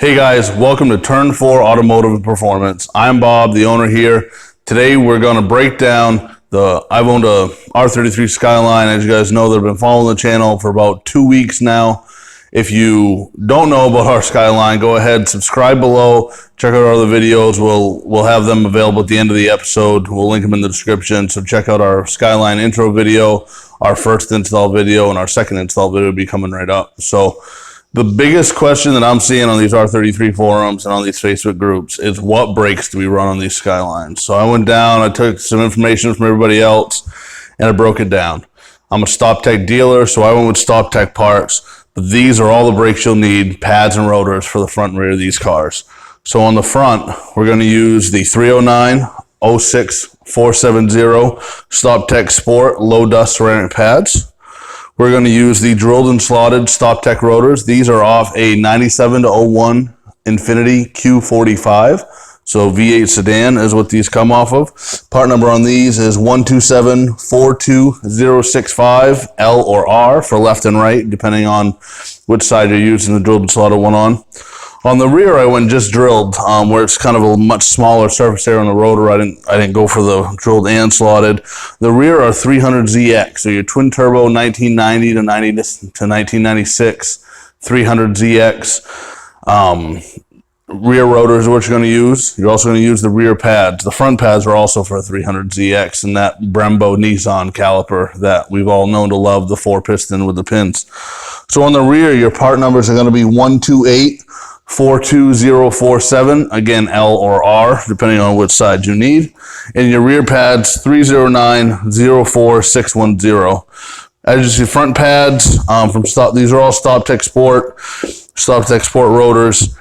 Hey guys, welcome to Turn 4 Automotive Performance. I'm Bob, the owner here. Today we're going to break down I've owned a R33 Skyline. As you guys know, they've been following the channel for about 2 weeks now. If you don't know about our Skyline, go ahead, subscribe below, check out our other videos. We'll have them available at the end of the episode. We'll link them in the description. So check out our Skyline intro video, our first install video, and our second install video will be coming right up. So the biggest question that I'm seeing on these R33 forums and on these Facebook groups is what brakes do we run on these Skylines? So I went down, I took some information from everybody else, and I broke it down. I'm a Stop Tech dealer, so I went with Stop Tech parts. But these are all the brakes you'll need, pads and rotors for the front and rear of these cars. So on the front, we're going to use the 309 06 470 Stop Tech Sport Low Dust Ceramic pads. We're going to use the drilled and slotted Stop Tech rotors. These are off a 97 to 01 Infiniti Q45. So V8 sedan is what these come off of. Part number on these is 12742065, L or R for left and right, depending on which side you're using the drilled and slotted one on. On the rear, I went just drilled, where it's kind of a much smaller surface area on the rotor. I didn't go for the drilled and slotted. The rear are 300ZX, so your twin turbo 1990 to 1996 300ZX. Rear rotors are what you're going to use. You're also going to use the rear pads. The front pads are also for a 300ZX and that Brembo Nissan caliper that we've all known to love, the 4-piston with the pins. So on the rear, your part numbers are going to be 128-42047, again, L or R, depending on which side you need. And your rear pads, 309-04610. As you see, front pads these are all Stop Tech Sport rotors.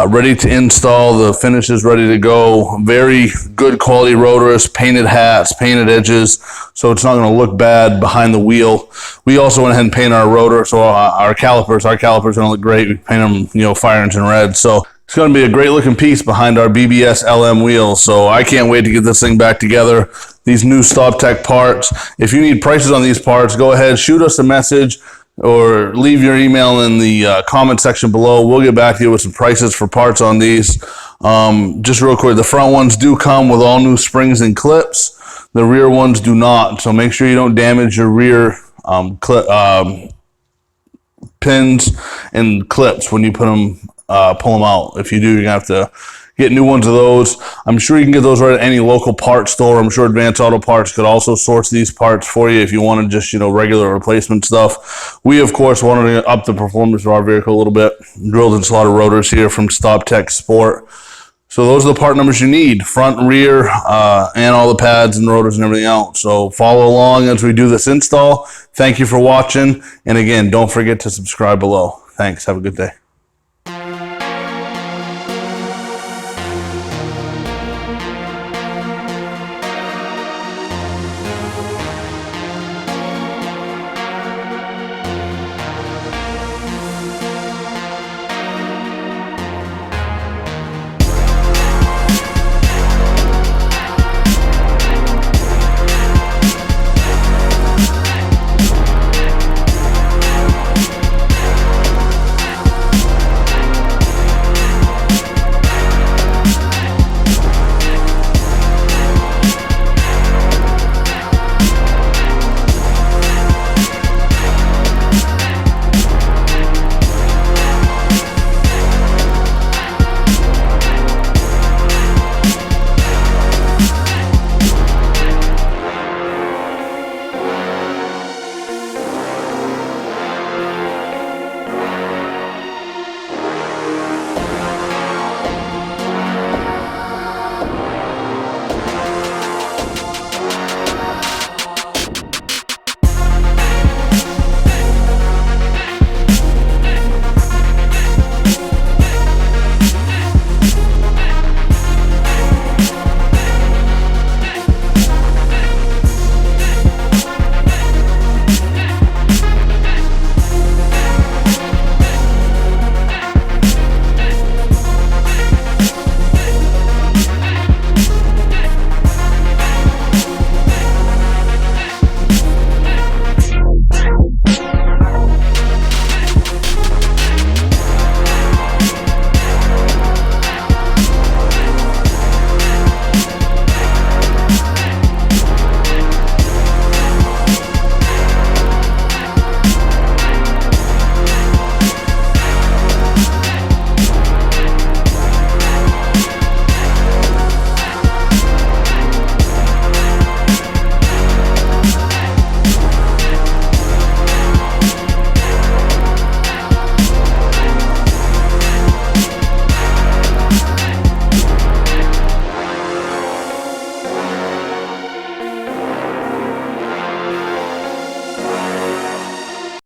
Ready to install. The finish is ready to go. Very good quality rotors, painted hats, painted edges, so it's not going to look bad behind the wheel. We also went ahead and painted our rotor, so our calipers are going to look great. We paint them, fire engine red. So it's going to be a great looking piece behind our BBS LM wheels. So I can't wait to get this thing back together. These new Stop Tech parts. If you need prices on these parts, go ahead, shoot us a message, or leave your email in the comment section below. We'll get back to you with some prices for parts on these. Just real quick, the front ones do come with all new springs and clips. The rear ones do not, so make sure you don't damage your rear pins and clips when you pull them out. If you do, you're going to have to get new ones of those. I'm sure you can get those right at any local parts store. I'm sure Advanced Auto Parts could also source these parts for you if you wanted just, regular replacement stuff. We, of course, wanted to up the performance of our vehicle a little bit. Drilled and slotted rotors here from Stop Tech Sport. So those are the part numbers you need, front, rear, and all the pads and rotors and everything else. So follow along as we do this install. Thank you for watching. And again, don't forget to subscribe below. Thanks. Have a good day.